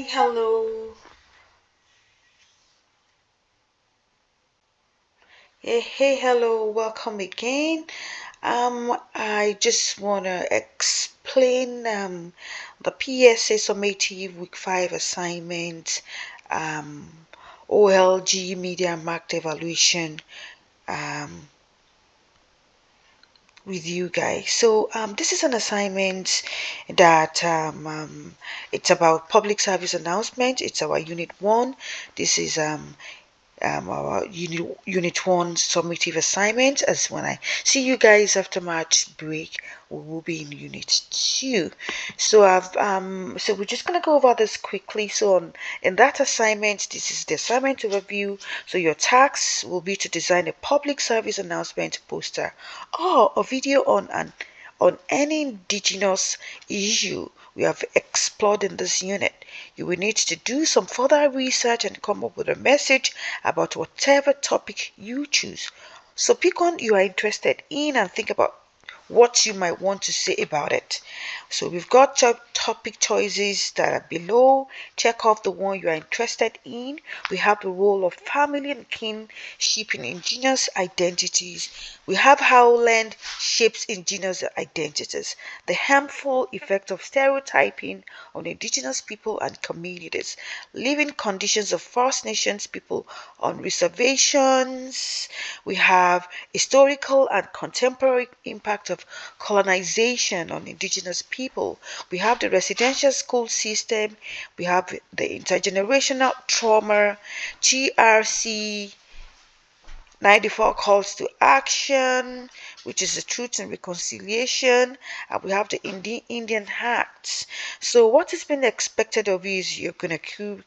Hello. Hello, welcome again. I just want to explain the PSA Summative Week 5 assignment, um, OLG Media Market Evaluation, um, with you guys. This is an assignment that it's about public service announcement. It's our Unit 1. This is our unit one summative assignment. As when I see you guys after March break, we will be in unit two. So we're just gonna go over this quickly. In that assignment, this is the assignment overview. So your task will be to design a public service announcement poster or a video on any indigenous issue we have explored in this unit. You will need to do some further research and come up with a message about whatever topic you choose. So pick one you are interested in and think about what you might want to say about it. So we've got topic choices that are below. Check off the one you are interested in. We have the role of family and kinship in indigenous identities. We have how land shapes indigenous identities, the harmful effect of stereotyping on indigenous people and communities, living conditions of First Nations people on reservations. We have historical and contemporary impact of colonization on indigenous people. We have the residential school system. We have the intergenerational trauma, GRC, 94 calls to action, which is the truth and reconciliation, and we have the Indian Acts. So what is being expected of you is you're going to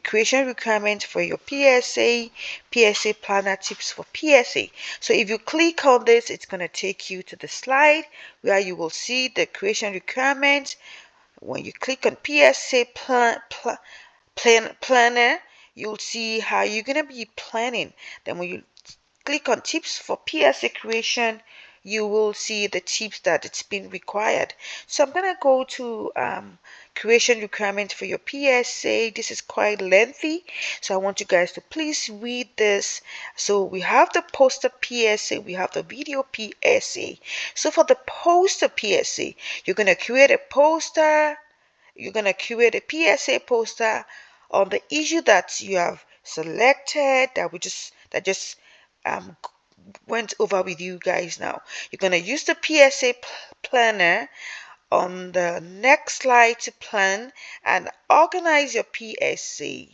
creation requirements for your PSA planner tips for PSA. So if you click on this, it's going to take you to the slide where you will see the creation requirements. When you click on PSA planner, you'll see how you're going to be planning. Then when you click on tips for PSA creation, you will see the tips that it's been required. So I'm going to go to creation requirement for your PSA. This is quite lengthy, so I want you guys to please read this. So we have the poster PSA, we have the video PSA. So for the poster PSA, you're going to create a poster. You're going to create a PSA poster on the issue that you have selected that just um, went over with you guys now. You're going to use the PSA planner on the next slide to plan and organize your PSA.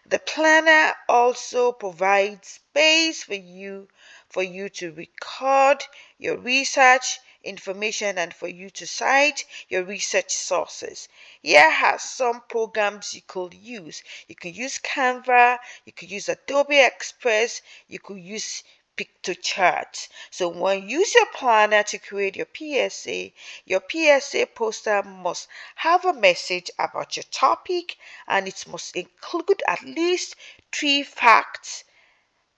The planner also provides space for you to record your research information and for you to cite your research sources. Here are some programs you could use. You can use Canva, you could use Adobe Express, you could use Pictochart. So when you use your planner to create your PSA poster must have a message about your topic and it must include at least 3 facts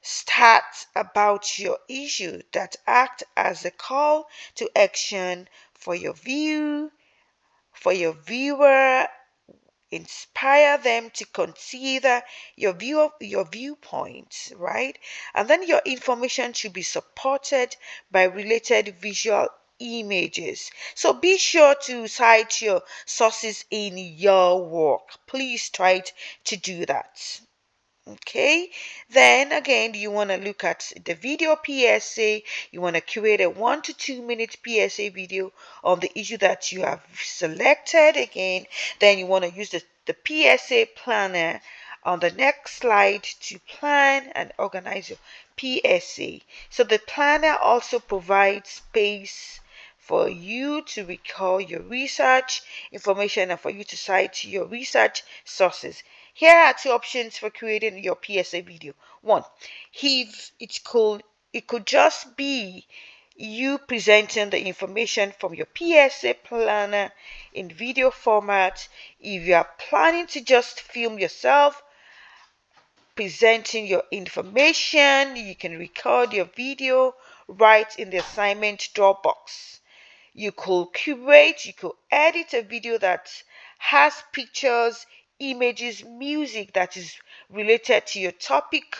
stats about your issue that act as a call to action for your viewer, inspire them to consider your viewpoints, right? And then your information should be supported by related visual images. So be sure to cite your sources in your work. Please try to do that. Okay, then again, you want to look at the video PSA. You want to create a 1 to 2 minute PSA video on the issue that you have selected. Again, then you want to use the PSA planner on the next slide to plan and organize your PSA. So the planner also provides space for you to record your research information and for you to cite your research sources. Here are 2 options for creating your PSA video. One, if it could just be you presenting the information from your PSA planner in video format. If you are planning to just film yourself presenting your information, you can record your video right in the assignment Dropbox. You could edit a video that has pictures, images, music that is related to your topic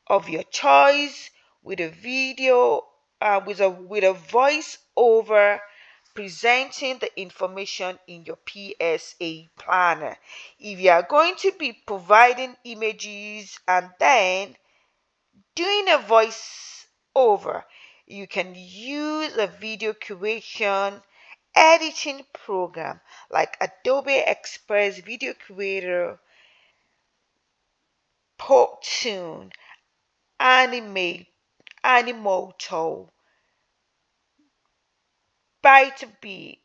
of your choice, with a video, with a voice over presenting the information in your PSA planner. If you are going to be providing images and then doing a voice over, you can use a video creation editing program like Adobe Express Video Creator, Powtoon, Animoto, Bytebeat,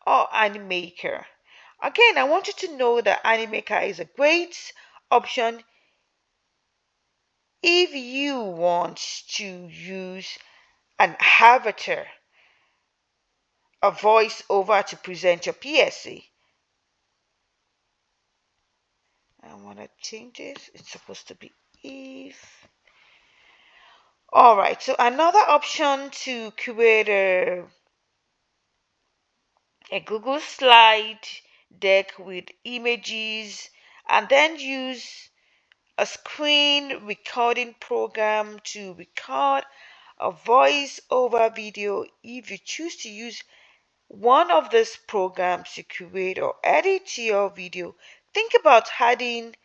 or Animaker. Again, I want you to know that Animaker is a great option if you want to use an avatar, a voice over to present your PSA. I want to change this. It's supposed to be if. All right, so another option to create a Google slide deck with images and then use a screen recording program to record a voice over video. If you choose to use one of these programs to create or edit your video, think about adding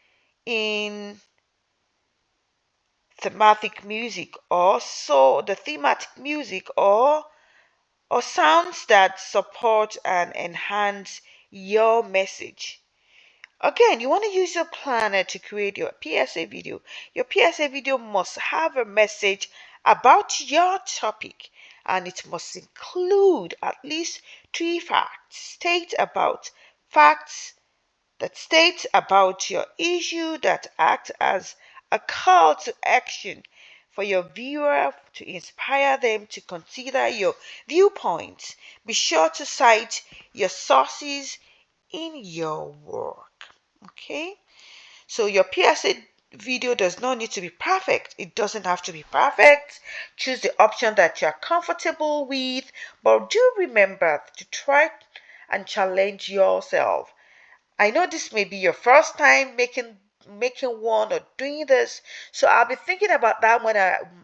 in thematic music or sounds that support and enhance your message. Again, you want to use your planner to create your PSA video. Your PSA video must have a message about your topic and it must include at least three facts that state about your issue that act as a call to action for your viewer to inspire them to consider your viewpoints. Be sure to cite your sources in your work. Okay, so your PSA video does not need to be perfect. It doesn't have to be perfect. Choose the option that you're comfortable with, but do remember to try and challenge yourself. I know this may be your first time making one or doing this, so I'll be thinking about that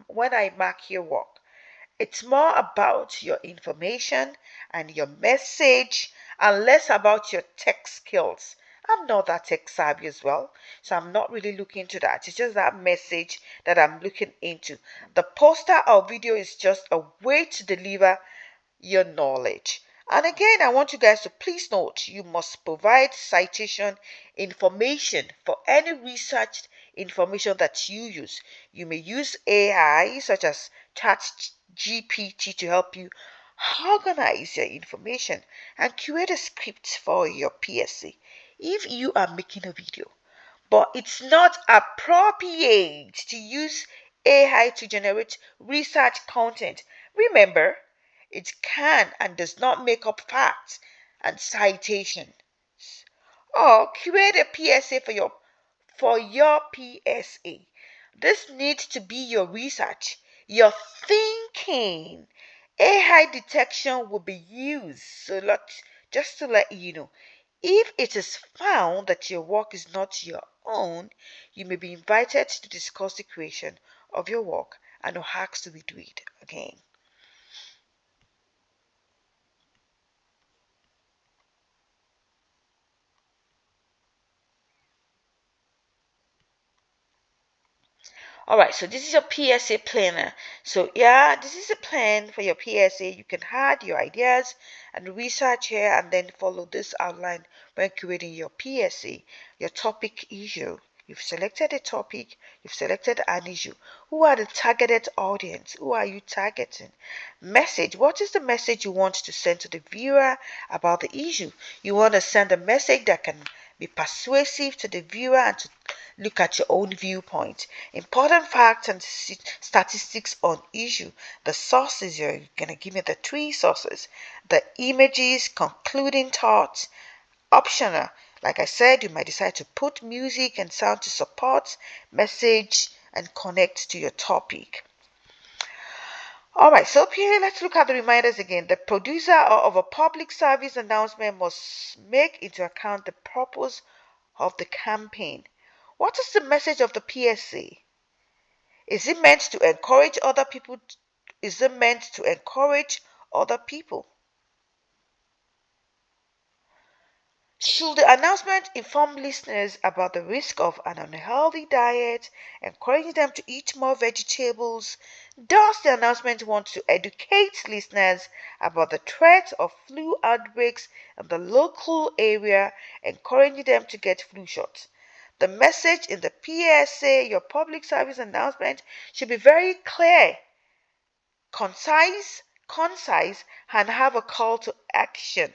when I mark your work. It's more about your information and your message and less about your tech skills. I'm not that tech savvy as well, so I'm not really looking into that. It's just that message that I'm looking into. The poster or video is just a way to deliver your knowledge. And again, I want you guys to please note you must provide citation information for any research information that you use. You may use AI such as ChatGPT to help you organize your information and create a script for your PSA. If you are making a video, but it's not appropriate to use AI to generate research content, remember, it can and does not make up facts and citations. Or create a PSA for your PSA. This needs to be your research, your thinking. AI detection will be used. Just to let you know, if it is found that your work is not your own, you may be invited to discuss the creation of your work and no asked to redo it again. All right, so this is your PSA planner. So yeah, this is a plan for your PSA. You can add your ideas and research here and then follow this outline when creating your PSA, your topic issue. You've selected a topic, you've selected an issue. Who are the targeted audience? Who are you targeting? Message. What is the message you want to send to the viewer about the issue? You want to send a message that can be persuasive to the viewer and to look at your own viewpoint. Important facts and statistics on issue. The sources, you're going to give me the three sources. The images, concluding thoughts, optional. Like I said, you might decide to put music and sound to support, message, and connect to your topic. All right, so here let's look at the reminders again. The producer of a public service announcement must make into account the purpose of the campaign. What is the message of the PSA? Is it meant to encourage other people? Is it meant to encourage other people? Should the announcement inform listeners about the risk of an unhealthy diet, encouraging them to eat more vegetables? Does the announcement want to educate listeners about the threat of flu outbreaks in the local area, encouraging them to get flu shots? The message in the PSA, your public service announcement, should be very clear, concise, and have a call to action.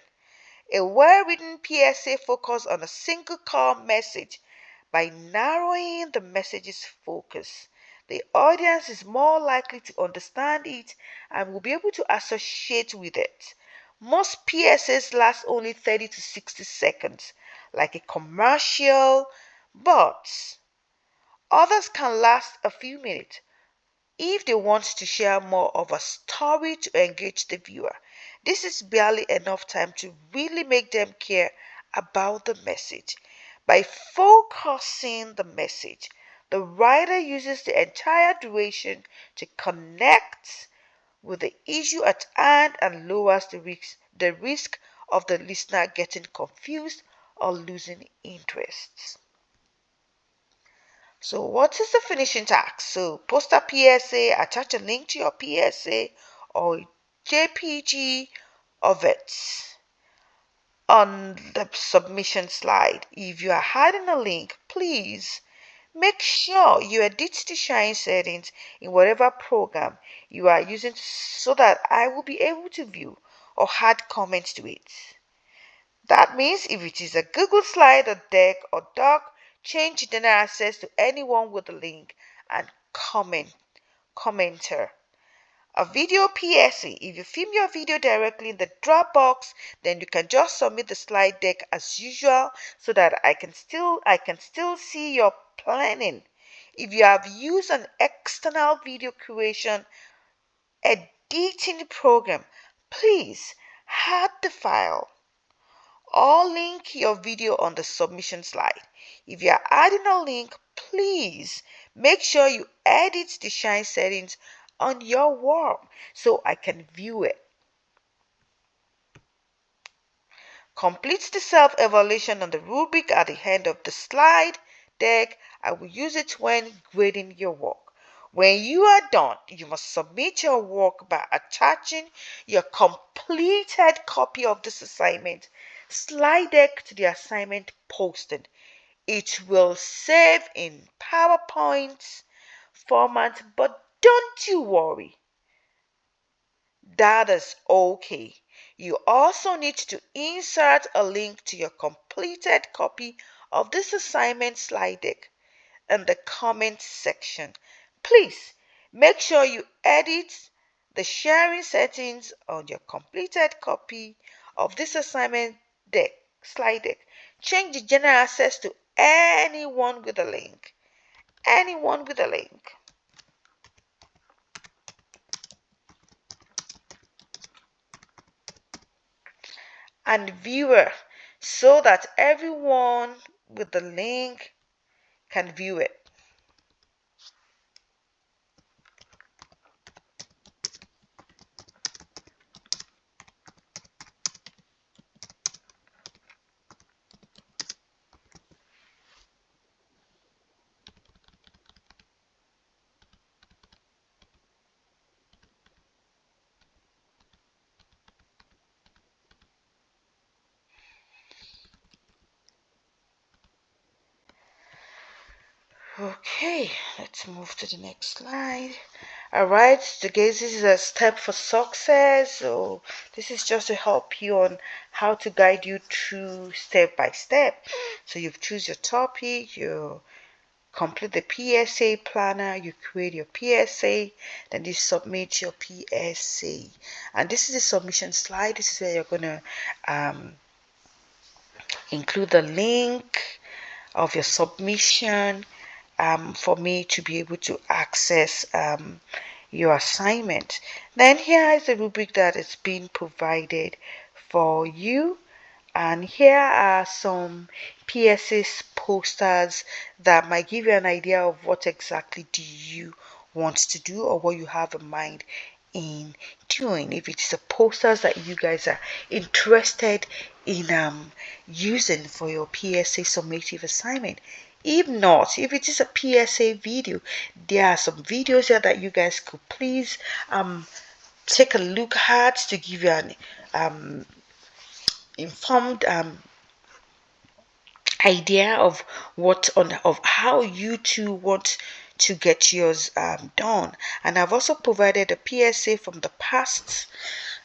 A well-written PSA focuses on a single core message. By narrowing the message's focus, the audience is more likely to understand it and will be able to associate with it. Most PSAs last only 30 to 60 seconds, like a commercial, but others can last a few minutes if they want to share more of a story to engage the viewer. This is barely enough time to really make them care about the message. By focusing the message, the writer uses the entire duration to connect with the issue at hand and lowers the risk of the listener getting confused or losing interest. So what is the finishing task? So post a PSA, attach a link to your PSA or JPG of it on the submission slide. If you are adding a link, please make sure you edit the shine settings in whatever program you are using so that I will be able to view or add comments to it. That means if it is a Google slide or deck or doc, change general access to anyone with a link and commenter. A video PSA. If you film your video directly in the Dropbox, then you can just submit the slide deck as usual so that I can still see your planning. If you have used an external video creation editing program, please add the file or link your video on the submission slide. If you are adding a link, please make sure you edit the shine settings on your work so I can view it. Complete the self-evaluation on the rubric at the end of the slide deck. I will use it when grading your work. When you are done, you must submit your work by attaching your completed copy of this assignment slide deck to the assignment posted. It will save in PowerPoint format, but don't you worry. That is okay. You also need to insert a link to your completed copy of this assignment slide deck in the comment section. Please make sure you edit the sharing settings on your completed copy of this assignment slide deck. Change the general access to anyone with a link. Anyone with a link. And viewer so that everyone with the link can view it. Okay, let's move to the next slide. Alright, so guys, this is a step for success. So this is just to help you on how to guide you through step by step. So you choose your topic, you complete the PSA planner, you create your PSA, then you submit your PSA. And this is the submission slide. This is where you're gonna include the link of your submission for me to be able to access your assignment. Then here is the rubric that is being provided for you, and here are some PSA posters that might give you an idea of what exactly do you want to do or what you have in mind in doing. If it's the posters that you guys are interested in using for your PSA summative assignment. If not, if it is a PSA video, there are some videos here that you guys could please take a look at to give you an informed idea of how you two want to get yours done. And I've also provided a PSA from the past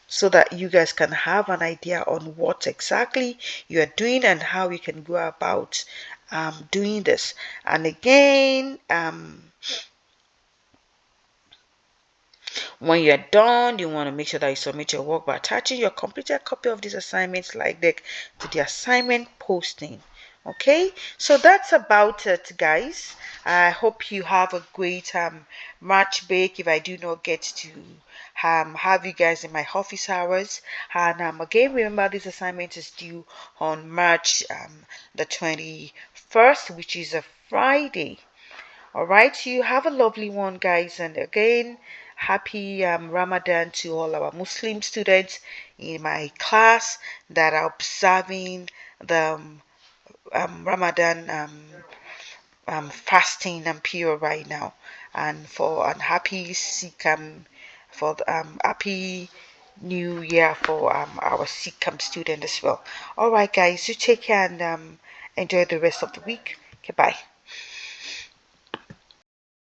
so that you guys can have an idea on what exactly you are doing and how you can go about doing this. And again, when you're done, you want to make sure that you submit your work by attaching your completed copy of this assignment slide deck to the assignment posting. Okay, so that's about it, guys. I hope you have a great March break if I do not get to have you guys in my office hours. And again, remember this assignment is due on March the 21st, which is a Friday. All right, you have a lovely one, guys, and again, happy Ramadan to all our Muslim students in my class that are observing the Ramadan fasting and period right now, and for an happy Sikh for happy New Year for our Sikh student as well. All right, guys, you take care and enjoy the rest of the week. Goodbye.